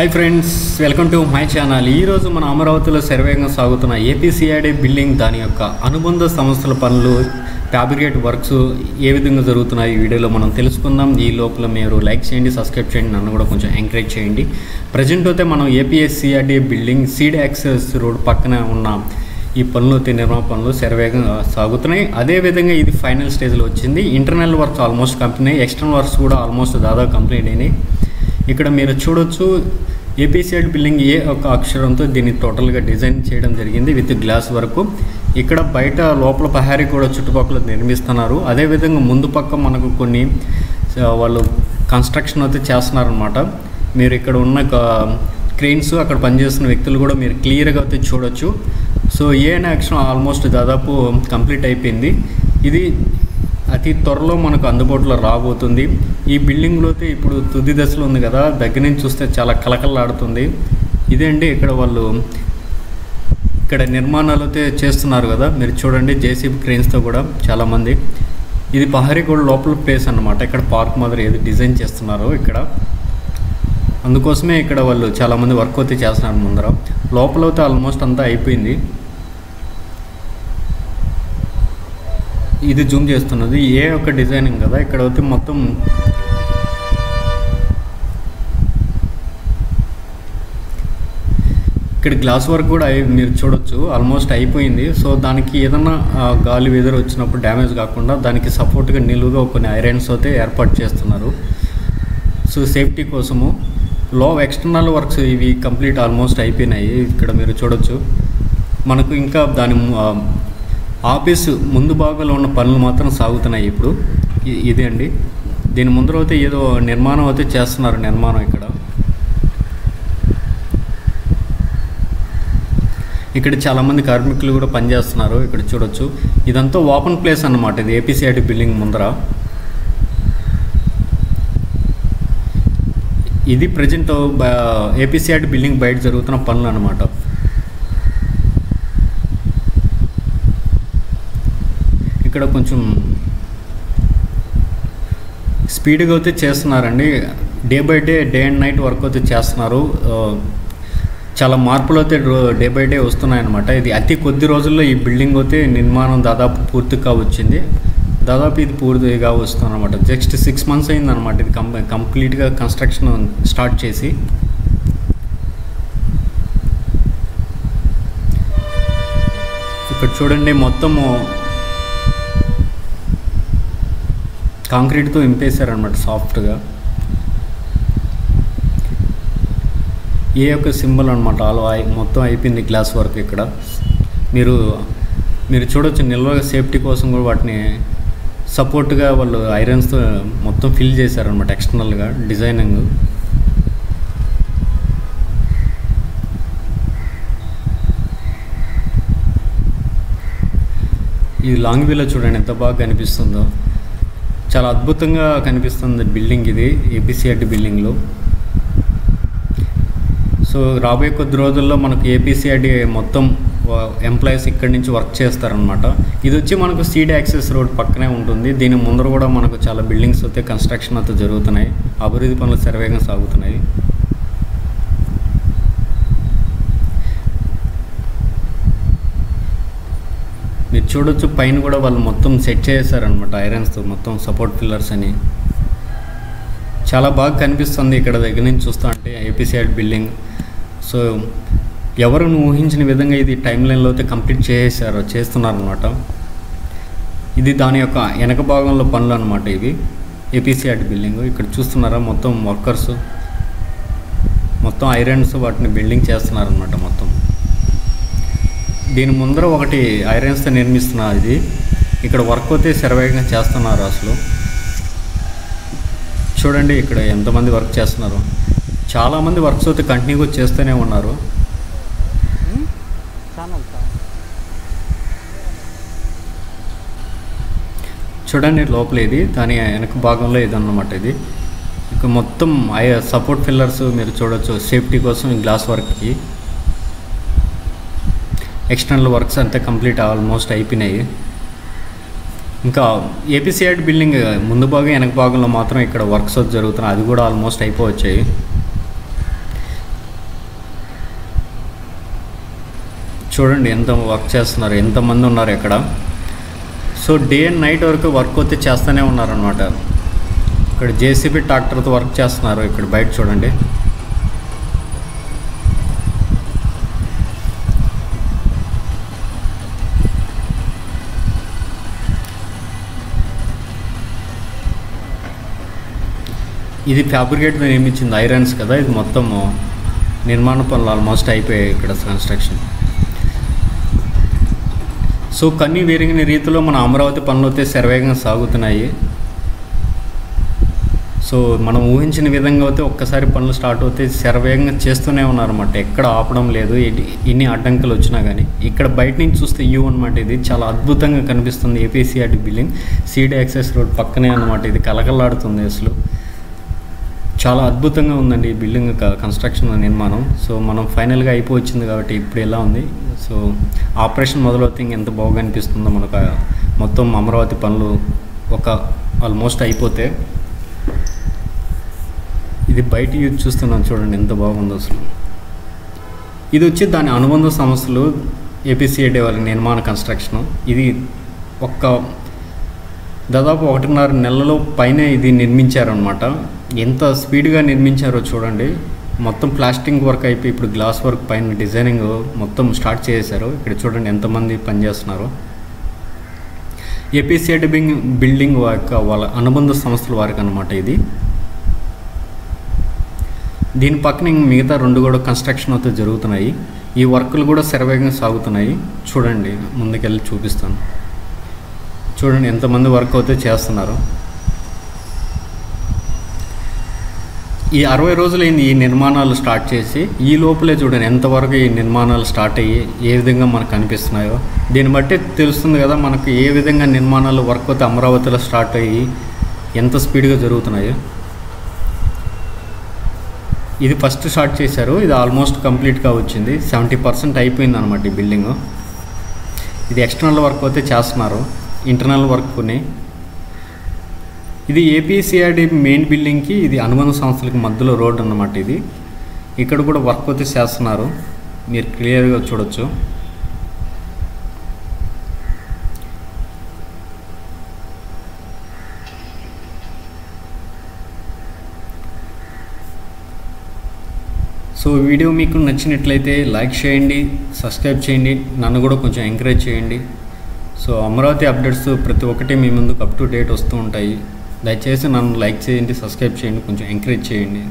Hi friends, welcome to my channel. ఈరోజు మన అమరావతిలో శరవేగంగా సాగుతున్న ఏపీసీఐడి బిల్డింగ్ దాని యొక్క అనుబంధ సంస్థల పనులు, ఫ్యాబ్రికేట్ వర్క్స్ ఏ విధంగా జరుగుతున్నాయి ఈ వీడియోలో మనం తెలుసుకుందాం. ఈ లోపల మీరు లైక్ చేయండి, సబ్స్క్రైబ్ చేయండి, నన్ను కూడా కొంచెం ఎంకరేజ్ చేయండి. ప్రజెంట్ అయితే మనం ఏపీఎస్సీఐడి బిల్డింగ్ సీడ్ యాక్సెస్ రోడ్ పక్కన ఉన్న ఈ పనులు అయితే నిర్మాణ పనులు శరవేగంగా సాగుతున్నాయి. అదేవిధంగా ఇది ఫైనల్ స్టేజ్లో వచ్చింది. ఇంటర్నల్ వర్క్స్ ఆల్మోస్ట్ కంప్లీట్ అయ్యాయి, ఎక్స్టర్నల్ వర్క్స్ కూడా ఆల్మోస్ట్ దాదాపు కంప్లీట్ అయినాయి. ఇక్కడ మీరు చూడొచ్చు ఏపీసీఐడి బిల్డింగ్ ఏ ఒక అక్షరంతో దీన్ని టోటల్గా డిజైన్ చేయడం జరిగింది విత్ గ్లాస్ వరకు. ఇక్కడ బయట లోపల ప్రహారీ కూడా చుట్టుపక్కల నిర్మిస్తున్నారు. అదేవిధంగా ముందు పక్క మనకు కొన్ని వాళ్ళు కన్స్ట్రక్షన్ అయితే చేస్తున్నారనమాట. మీరు ఇక్కడ ఉన్న క్రెయిన్స్ అక్కడ పనిచేస్తున్న వ్యక్తులు కూడా మీరు క్లియర్గా అయితే చూడొచ్చు. సో ఏ యాక్షన్ ఆల్మోస్ట్ దాదాపు కంప్లీట్ అయిపోయింది. ఇది అతి త్వరలో మనకు అందుబాటులో రాబోతుంది. ఈ బిల్డింగ్లో అయితే ఇప్పుడు తుది దశలో ఉంది కదా, దగ్గర నుంచి చూస్తే చాలా కలకలలాడుతుంది. ఇదేంటి ఇక్కడ వాళ్ళు ఇక్కడ నిర్మాణాలు అయితే చేస్తున్నారు కదా, మీరు చూడండి జేసీబీ క్రెయిన్స్తో కూడా చాలామంది. ఇది ప్రహరీ కూడా లోపల ప్లేస్ అన్నమాట. ఇక్కడ పార్క్ మాదిరి ఏది డిజైన్ చేస్తున్నారో ఇక్కడ, అందుకోసమే ఇక్కడ వాళ్ళు చాలామంది వర్క్ అయితే చేస్తున్నారు. ముందర లోపల అయితే ఆల్మోస్ట్ అంతా అయిపోయింది. ఇది జూమ్ చేస్తున్నది ఏ ఒక డిజైనింగ్ కదా. ఇక్కడ అయితే మొత్తం ఇక్కడ గ్లాస్ వర్క్ కూడా మీరు చూడొచ్చు ఆల్మోస్ట్ అయిపోయింది. సో దానికి ఏదన్నా గాలి వెదర్ వచ్చినప్పుడు డ్యామేజ్ కాకుండా దానికి సపోర్ట్గా నిలువుగా కొన్ని ఐరన్స్ అయితే ఏర్పాటు చేస్తున్నారు. సో సేఫ్టీ కోసము ఎక్స్టర్నల్ వర్క్స్ ఇవి కంప్లీట్ ఆల్మోస్ట్ అయిపోయినాయి. ఇక్కడ మీరు చూడొచ్చు. మనకు ఇంకా దాని ఆఫీస్ ముందు భాగంలో ఉన్న పనులు మాత్రం సాగుతున్నాయి ఇప్పుడు. ఇదే అండి, దీని ముందర అయితే ఏదో నిర్మాణం అయితే చేస్తున్నారు. నిర్మాణం ఇక్కడ చాలామంది కార్మికులు కూడా పనిచేస్తున్నారు. ఇక్కడ చూడొచ్చు ఇదంతా ఓపెన్ ప్లేస్ అన్నమాట. ఇది ఏపీసీఐడి బిల్డింగ్ ముందర. ఇది ప్రజెంట్ ఏపీసీఐడి బిల్డింగ్ బయట జరుగుతున్న పనులు అన్నమాట. ఇక్కడ కొంచెం స్పీడ్గా అయితే చేస్తున్నారండి. Day by day and night work అయితే చేస్తున్నారు. చాలా మార్పులు అయితే డే బై డే వస్తున్నాయన్నమాట. ఇది అతి కొద్ది రోజుల్లో ఈ బిల్డింగ్ అయితే నిర్మాణం దాదాపు పూర్తిగా వచ్చింది. దాదాపు ఇది పూర్తిగా వస్తుందన్నమాట. జస్ట్ 6 months అయిందన్నమాట ఇది కంప్లీట్గా కన్స్ట్రక్షన్ స్టార్ట్ చేసి. ఇక్కడ చూడండి మొత్తము కాంక్రీట్తో ఇంపేశారనమాట సాఫ్ట్గా. ఏ యొక్క సింబల్ అనమాట మొత్తం అయిపోయింది గ్లాస్ వర్క్. ఇక్కడ మీరు చూడొచ్చు నిల్వగా సేఫ్టీ కోసం కూడా వాటిని సపోర్ట్గా వాళ్ళు ఐరన్స్తో మొత్తం ఫిల్ చేశారనమాట ఎక్స్టర్నల్గా డిజైనింగ్. ఇది లాంగ్ వ్యూలో చూడండి ఎంత బాగా కనిపిస్తుందో. చాలా అద్భుతంగా కనిపిస్తుంది బిల్డింగ్ ఇది ఏపీసీఐడి బిల్డింగ్లో. సో రాబోయే కొద్ది రోజుల్లో మనకు ఏపీసీఐడి మొత్తం ఎంప్లాయీస్ ఇక్కడి నుంచి వర్క్ చేస్తారనమాట. ఇది వచ్చి మనకు సీడ్ యాక్సెస్ రోడ్ పక్కనే ఉంటుంది. దీని ముందర కూడా మనకు చాలా బిల్డింగ్స్ అయితే కన్స్ట్రక్షన్ అయితే జరుగుతున్నాయి. అభివృద్ధి పనులు శరవేగంగా సాగుతున్నాయి. మీరు చూడొచ్చు పైన కూడా వాళ్ళు మొత్తం సెట్ చేశారనమాట ఐరన్స్తో, మొత్తం సపోర్ట్ పిల్లర్స్ అని. చాలా బాగా కనిపిస్తుంది ఇక్కడ దగ్గర నుంచి చూస్తూ అంటే ఏపీసీఐడి బిల్డింగ్. సో ఎవరు ఊహించిన విధంగా ఇది టైం లైన్లో అయితే కంప్లీట్ చేస్తున్నారనమాట. ఇది దాని యొక్క వెనక భాగంలో పనులు అనమాట. ఇవి ఏపీసీఐడి బిల్డింగ్. ఇక్కడ చూస్తున్నారా మొత్తం వర్కర్స్ మొత్తం ఐరన్స్ వాటిని బిల్డింగ్ చేస్తున్నారనమాట మొత్తం. దీని ముందర ఒకటి ఐరన్స్తో నిర్మిస్తున్నారు. ఇది ఇక్కడ వర్క్ అయితే శరవేగంగా చేస్తున్నారు. అసలు చూడండి ఇక్కడ ఎంతమంది వర్క్ చేస్తున్నారు. చాలామంది వర్క్స్ అయితే కంటిన్యూగా చేస్తూనే ఉన్నారు. చూడండి లోపల ఇది దాని వెనక భాగంలో ఇది అన్నమాట. ఇది ఇక మొత్తం సపోర్ట్ పిల్లర్స్ మీరు చూడొచ్చు సేఫ్టీ కోసం గ్లాస్ వర్క్కి. ఎక్స్టర్నల్ వర్క్స్ అంతా కంప్లీట్ ఆల్మోస్ట్ అయిపోయినాయి. ఇంకా ఏపీసీఐడి బిల్డింగ్ ముందు భాగం వెనక భాగంలో మాత్రం ఇక్కడ వర్క్స్ జరుగుతున్నాయి. అది కూడా ఆల్మోస్ట్ అయిపోవచ్చాయి. చూడండి ఎంత వర్క్ చేస్తున్నారు, ఎంతమంది ఉన్నారు ఇక్కడ. సో డే అండ్ నైట్ వరకు వర్క్ అయితే చేస్తూనే ఉన్నారనమాట. ఇక్కడ జేసీబీ ట్రాక్టర్తో వర్క్ చేస్తున్నారు. ఇక్కడ బయట చూడండి. ఇది ఫ్యాబ్రికేట్తో నిర్మించింది ఐరన్స్ కదా. ఇది మొత్తం నిర్మాణ పనులు ఆల్మోస్ట్ అయిపోయాయి ఇక్కడ కన్స్ట్రక్షన్. సో కన్నీ విరిగిన రీతిలో మన అమరావతి పనులు అయితే శరవేగంగా సాగుతున్నాయి. సో మనం ఊహించిన విధంగా అయితే ఒక్కసారి పనులు స్టార్ట్ అవుతే శరవేగంగా చేస్తూనే ఉన్నారన్నమాట. ఎక్కడ ఆపడం లేదు. ఇన్ని అడ్డంకులు వచ్చినా కానీ. ఇక్కడ బయట నుంచి చూస్తే వ్యూ అనమాట. ఇది చాలా అద్భుతంగా కనిపిస్తుంది. ఏపీసీఆర్డీ బిల్డింగ్ సిటీ యాక్సెస్ రోడ్ పక్కనే అనమాట. ఇది కలకలాడుతుంది అసలు. చాలా అద్భుతంగా ఉందండి ఈ బిల్డింగ్ కన్స్ట్రక్షన్ నిర్మాణం. సో మనం ఫైనల్గా అయిపోవచ్చింది కాబట్టి ఇప్పుడు ఎలా ఉంది. సో ఆపరేషన్ మొదలవుతే ఎంత బాగా అనిపిస్తుందో మనకు. మొత్తం అమరావతి పనులు ఆల్మోస్ట్ అయిపోతే ఇది బయట యూజ్ చూస్తున్నాం చూడండి ఎంత బాగుందో అసలు. ఇది వచ్చి దాని అనుబంధ సంస్థలు ఏపీసీఆర్డీ వాళ్ళ నిర్మాణ కన్స్ట్రక్షన్. ఇది దాదాపు 1.5 నెలలో పైన ఇది నిర్మించారనమాట. ఎంత స్పీడ్గా నిర్మించారో చూడండి. మొత్తం ప్లాస్టింగ్ వర్క్ అయిపోయి ఇప్పుడు గ్లాస్ వర్క్ పైన డిజైనింగ్ మొత్తం స్టార్ట్ చేశారు. ఇక్కడ చూడండి ఎంతమంది పనిచేస్తున్నారు. ఏపీసీఆర్డీ బిల్డింగ్ వాళ్ళ అనుబంధ సంస్థల వారికి అనమాట ఇది. దీని పక్కన మిగతా 2 కూడా కన్స్ట్రక్షన్ అయితే జరుగుతున్నాయి. ఈ వర్కులు కూడా శరవేగంగా సాగుతున్నాయి. చూడండి ముందుకెళ్ళి చూపిస్తాను. చూడండి ఎంతమంది వర్క్ అయితే చేస్తున్నారు. ఈ 60 రోజులైంది ఈ నిర్మాణాలు స్టార్ట్ చేసి. ఈ లోపలే చూడండి ఎంతవరకు ఈ నిర్మాణాలు స్టార్ట్ అయ్యి ఏ విధంగా మనకు కనిపిస్తున్నాయో. దీన్ని బట్టి తెలుస్తుంది కదా మనకు ఏ విధంగా నిర్మాణాలు వర్క్ అయితే అమరావతిలో స్టార్ట్ అయ్యి ఎంత స్పీడ్గా జరుగుతున్నాయో. ఇది ఫస్ట్ స్టార్ట్ చేశారు. ఇది ఆల్మోస్ట్ కంప్లీట్గా వచ్చింది. 70% అయిపోయింది అనమాట ఈ బిల్డింగ్. ఇది ఎక్స్టర్నల్ వర్క్ అయితే చేస్తున్నారు. ఇంటర్నల్ వర్క్ని. ఇది ఏపీసీఆర్డీ మెయిన్ బిల్డింగ్కి ఇది అనుబంధ సంస్థలకి మధ్యలో రోడ్ అన్నమాట. ఇది ఇక్కడ కూడా వర్క్ అయితే చేస్తున్నారు. మీరు క్లియర్గా చూడొచ్చు. సో వీడియో మీకు నచ్చినట్లయితే లైక్ చేయండి, సబ్స్క్రైబ్ చేయండి, నన్ను కూడా కొంచెం ఎంకరేజ్ చేయండి. సో అమరావతి అప్డేట్స్ ప్రతి ఒక్కటి మీ ముందుకు అప్ టు డేట్ వస్తూ ఉంటాయి. దయచేసి నన్ను లైక్ చేయండి, సబ్స్క్రైబ్ చేయండి, కొంచెం ఎంకరేజ్ చేయండి.